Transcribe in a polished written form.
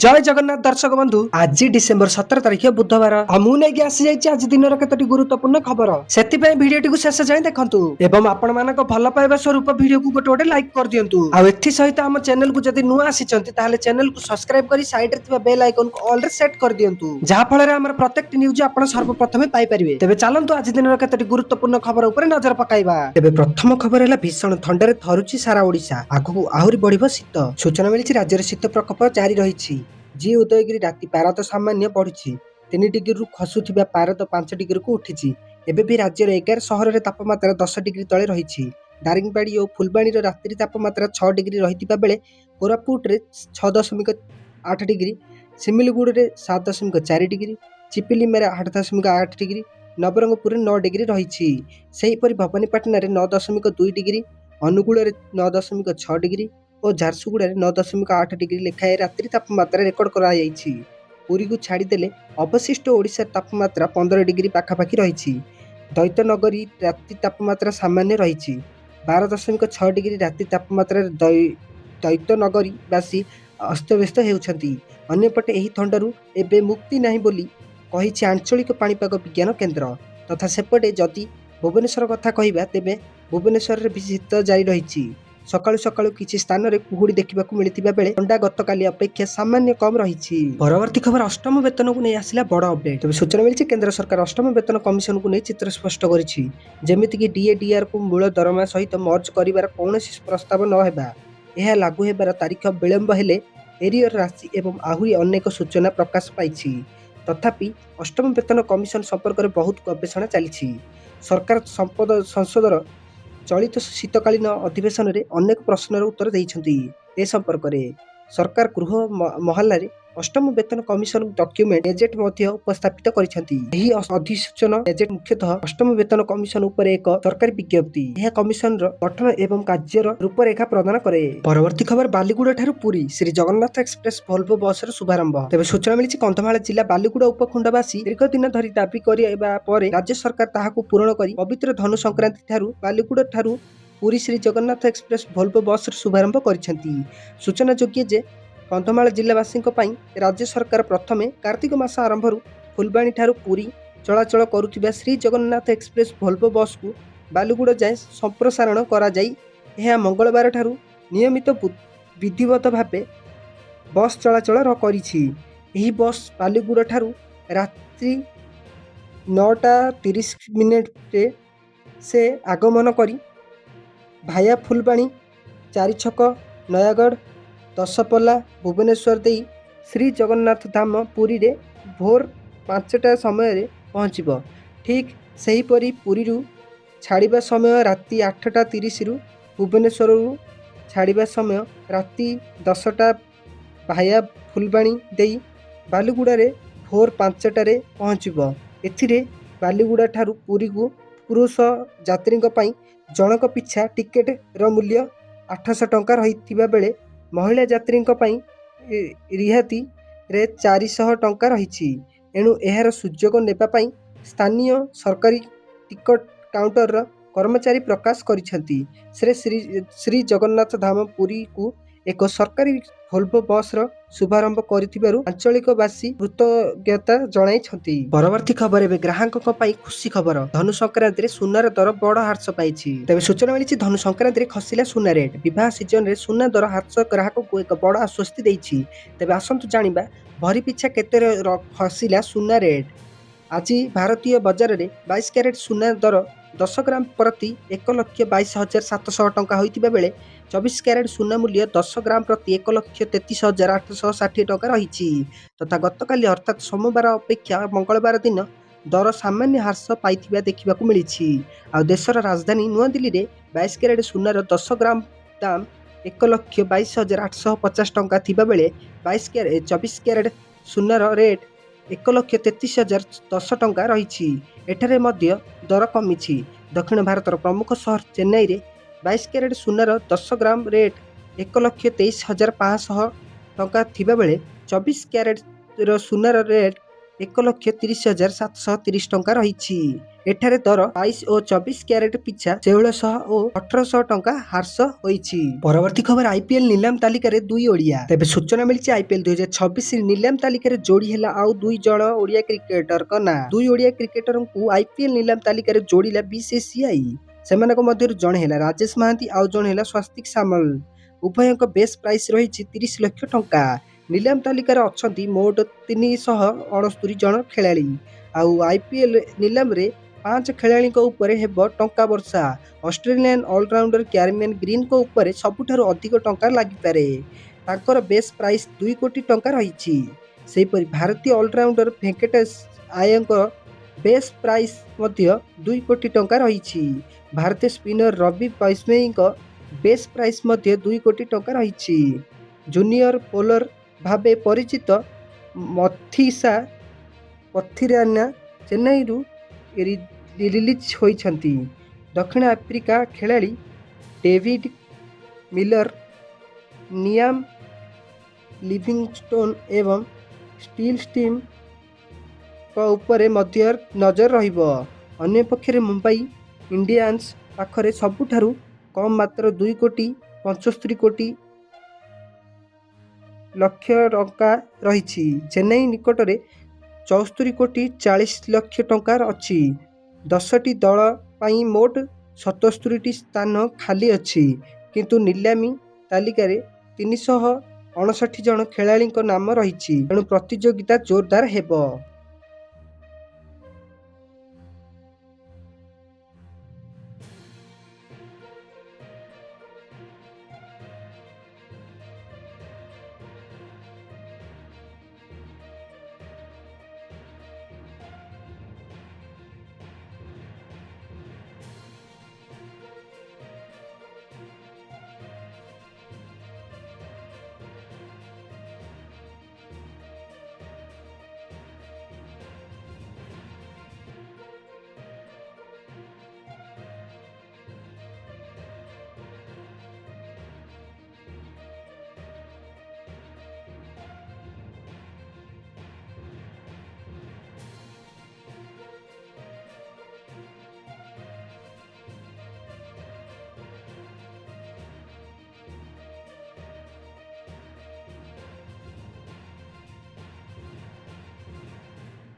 जय जगन्नाथ दर्शक बंधु आज डिसेम्बर 17 तारिख बुधवार मुझे आसी आज दिन कतोटी गुरुत्वपूर्ण खबर से भिडियो को शेष जाए देखु एवं आपण मान भल पाइबा स्वरूप भिडियो को गोटे गोटे लाइक कर दिंतु सहित आम चैनल को जब नुआ आसी चैनल को सब्सक्राइब कर साइड बेल आइकन को ऑल सेट कर दिंतु जहाँ फल प्रत्येक न्यूज आप सर्वप्रथम पाइपर तेज चलतु आज दिन कतोटी गुरुत्वपूर्ण खबर उपर नजर पकाइबा। तेज प्रथम खबर है भीषण थंडार थरुची सारा ओडिशा आगु आहरी बढ़िबो शीत सूचना मिली राज्य शीत प्रकोप जारी रही। जी उदयगिरी राति पारद सामान्य बढ़ी 3 डिग्री खसुवा पारद 5 डिग्री को उठी एवं भी राज्यर 11 सहर में तापमात्रा 10 डिग्री तले रही। दारिंगबाड़ी और फुलबाणी रात्रि तापमात्रा 6 डिग्री रही बेले कोरापुट रे 6.8 डिग्री, सिमिलगुड़ रे 7.4 डिग्री, चिपिलिमेरा 8.8 डिग्री, नवरंगपुर 9 डिग्री रही। सेहीपरि भवानीपाटना रे 9.2 डिग्री, अनुगुल 9.6 डिग्री और झारसुगुड़ 9.8 डिग्री लेखाएं रात्रि तापमात्रा रेकर्ड कराई। पुरी को छाड़देले अवशिष्ट ओडिशा तापमात्रा 15 डिग्री पाखापाखि रही। दैत्यनगरी रात्रि तापमात्रा सामान्य रही 12.6 डिग्री रात्रि तापमात्रा दैत्यनगरी बासी अस्तव्यस्त होती। अन्यपटे यही थंडारू एबे मुक्ति नहीं बोली कही आंचलिक पाणीपाग विज्ञान केन्द्र तथा सेपटे जदि भुवनेश्वर कथा कहवा तेबे भुवनेश्वर भी शीत जारी रही। सकाळु सकाळु किछि स्थान रे कुहुड़ी देखिबाकू मिलिथिबा बेले ठंडा गतकाली अपेक्षा सामान्य कम रही। परवर्ती खबर अष्टम वेतन को नहीं आसिला बड़ अपडेट। तबे सूचना मिली केंद्र सरकार अष्टम वेतन कमिशन को नहीं चित्र स्पष्ट करिछि जेमिति कि डीए डीआर को मूल दरमा सहित मर्ज करिवार कौनसी प्रस्ताव न हेबा यह लागू हेबार तारीख विलंब हेले एरियर राशि एवं आहुरी अनेक सूचना प्रकाश पाइछि। तथापि अष्टम वेतन कमिशन संपर्क में बहुत गवेषणा चली। सरकार संसदर चलित शीतकालीन अधिवेशन में अनेक प्रश्नर उत्तर देइछन्ति। ए संपर्क में सरकार गृह महल्ला अष्टम वेतन कमिशन डॉक्यूमेंट गजेट मध्य उपस्थापित करिसेंति। एही अधिसूचना गजेट मुख्यतः अष्टम वेतन कमिशन उपर एक सरकारी विज्ञप्ति यह कमिशन गठन एवं कार्यर रूपरेखा प्रदान करे। परवर्ती खबर बालीगुड़ा ठारू पुरी श्री जगन्नाथ एक्सप्रेस वोल्वो बस शुभारंभ। तेज सूचना मिली कंधमाल जिला बालीगुड़ा उपखंडवासी दीर्घ दिन धरी दाबी करबा पर राज्य सरकार ताहाकू पूरण करी पवित्र धनु संक्रांति ठारू बालीगुड़ा ठारू पुरी श्री जगन्नाथ एक्सप्रेस वोल्वो बस शुभारंभ करिसेंति। सूचना योग्य जे कंधमाल जिलावासी राज्य सरकार प्रथमे कार्तिक मास आरंभ फुलबाणी ठारू पुरी चलाचल करुथिबा Shri Jagannath express Volvo bus को बालीगुड़ा जाए संप्रसारण करा जाई। यह मंगलवार ठारू नियमित विधिवत भावे बस चलाचल करिछि। एही बस बालीगुड़ा ठारू रात्रि 9:30 से आगमन करी भाया फुलबाणी 4 छक नयागढ़ दशपल्ला भुवनेश्वर दे श्री जगन्नाथ धाम पुरी रे भोर 5टा समय पहुँचब। ठीक सेहीपरि पुरी छाड़िबा समय राति 8:30 भुवनेश्वर छाड़िबा समय राति 10टा भाया फुलबाणी दे बालीगुड़ा रे भोर 5टारे पहुँचब। एथिरे बालीगुड़ा ठारू पुरी को पुरुष यात्री जनक पिछा टिकेट रो मूल्य 800 टंका रही बेले महिला यात्री रिहाती रे 400 टंका रही। एणु एहार सुजोग नेबापाई स्थानीय सरकारी टिकट काउंटर कर्मचारी प्रकाश करिसेंति। श्री जगन्नाथ धाम पुरी को एक सरकारी वोल्वो बस शुभारंभ करिथिबारु आंचलिकवासी कृतज्ञता जणाइछंति। परवर्ती खबर एबे ग्राहकक पई खुशी खबर धनु संक्रांति रे सुनार दर बड़ ह्रास पाइछि। तेबे सूचना मिलिछि धनु संक्रांति रे खसिला सुना रेट विवाह सीजन रे सुना दर ह्रास ग्राहक को एक बड़ आश्वस्ति देइछि। तेबे आसंतु जानिबा भरी पिछा केते खसिला सुना रेट। आज भारतीय बाजार रे 22 कैरेट सुना दर 10 ग्राम प्रति 1,22,700 टंका होइतिबा बेले 24 कैरेट सुना मूल्य 10 ग्राम प्रति 1,33,860 टंका रही। तथा गतकाली अर्थात सोमवार अपेक्षा मंगलवार दिन दर सामान्य ह्रास पाइथिबा देखिबाकू मिलिछि। आ देशर राजधानी नुआ दिल्ली रे 22 कैरेट सुनार 10 ग्राम दाम 1,22,850 टंका थिबा बेले 24 कैरेट सुनार रेट 1,33,010 टंका रही। एठारे मध्य दर कमिछि। दक्षिण भारतर प्रमुख शहर चेन्नई रे 22 कैरेट सुनार 10 ग्राम रेट 1,23,500 टंका थिबा बेले 24 कैरेट सुनार रेट 1,30,730 ଟଙ୍କା ରହିଛି। ଏଠାରେ ଦର 22 ଓ 24 କ୍ୟାରେଟ ପିଛା 1600 ଓ 1800 ଟଙ୍କା ହ୍ରାସ ହୋଇଛି। ପରବର୍ତ୍ତୀ ଖବର ଆଇପିଏଲ୍ ନିଲାମ ତାଲିକାରେ 2 ଓଡ଼ିଆ। ତେବେ ସୂଚନା ମିଳିଛି ଆଇପିଏଲ୍ 2026 ନିଲାମ ତାଲିକାରେ ଯୋଡ଼ି ହେଲା ଆଉ 2 ଜଣ ଓଡ଼ିଆ କ୍ରିକେଟରଙ୍କ ନାଁ। 2 ଓଡ଼ିଆ କ୍ରିକେଟରଙ୍କୁ ଆଇପିଏଲ୍ ନିଲାମ ତାଲିକାରେ ଯୋଡ଼ିଲା ବିସିସିଆଇ। ସେମାନଙ୍କ ମଧ୍ୟରୁ ଜଣେ ହେଲା ରାଜେଶ ମହାନ୍ତି ଆଉ ଜଣେ ହେଲା ସ୍ୱସ୍ତିକ ସାମଲ। ଉଭୟଙ୍କ ବେସ୍ ପ୍ରାଇସ୍ ରହିଛି 30 ଲକ୍ଷ ଟଙ୍କା। ନିଲାମ ତାଲିକାରେ ଅଛନ୍ତି ମୋଟ 369 ଜଣ ଖେଳାଳି। ଆଉ ଆଇପିଏଲ୍ ନିଲାମରେ 5 ଖେଳାଳିଙ୍କ ଉପରେ ହେବ ଟଙ୍କା ବର୍ଷା। ଅଷ୍ଟ୍ରେଲିଆନ୍ ଅଲରାଉଣ୍ଡର କ୍ୟାମେରନ୍ ଗ୍ରୀନଙ୍କ ଉପରେ ସବୁଠାରୁ ଅଧିକ ଟଙ୍କା ଲାଗିପାରେ। ତାଙ୍କର ବେସ୍ ପ୍ରାଇସ୍ 2 କୋଟି ଟଙ୍କା ରହିଛି। ସେହିପରି ଭାରତୀୟ ଅଲରାଉଣ୍ଡର ଭେଙ୍କଟେଶ ଆୟଙ୍କ ବେସ୍ ପ୍ରାଇସ୍ ମଧ୍ୟ 2 କୋଟି ଟଙ୍କା ରହିଛି। ଭାରତୀୟ ସ୍ପିନର ରବି ବିଶ୍ନୋଇଙ୍କ ବେସ୍ ପ୍ରାଇସ୍ ମଧ୍ୟ 2 କୋଟି ଟଙ୍କା ରହିଛି। ଜୁନିୟର ବୋଲର ଭାବେ ପରିଚିତ ମଥୀସା ପଥିରାନା ଚେନ୍ନାଇରୁ ରିଲିଜ୍ ହୋଇଛନ୍ତି। ଦକ୍ଷିଣ ଆଫ୍ରିକା ଖେଳାଳି ଡେଭିଡ୍ ମିଲର, ଲିଆମ ଲିଭିଙ୍ଗଷ୍ଟୋନ୍ ଏବଂ ଷ୍ଟିଭ୍ ସ୍ମିଥଙ୍କ ଉପରେ ମଧ୍ୟ ନଜର ରହିବ। ଅନ୍ୟପକ୍ଷରେ ମୁମ୍ବାଇ ଇଣ୍ଡିଆନ୍ସ ପାଖରେ ସବୁଠାରୁ କମ୍ ମାତ୍ର 2 କୋଟି 75 ଲକ୍ଷ ଟଙ୍କା ରହିଛି। ଚେନ୍ନାଇ ନିକଟରେ 74 କୋଟି 40 ଲକ୍ଷ ଟଙ୍କା ଅଛି। 10ଟି ଦଳ ପାଇଁ ମୋଟ 77ଟି ସ୍ଥାନ ଖାଲି ଅଛି। କିନ୍ତୁ ନିଲାମୀ ତାଲିକାରେ 359 ଜଣ ଖେଳାଳିଙ୍କ ନାମ ରହିଛି। ତେଣୁ ପ୍ରତିଯୋଗିତା ଜୋରଦାର ହେବ।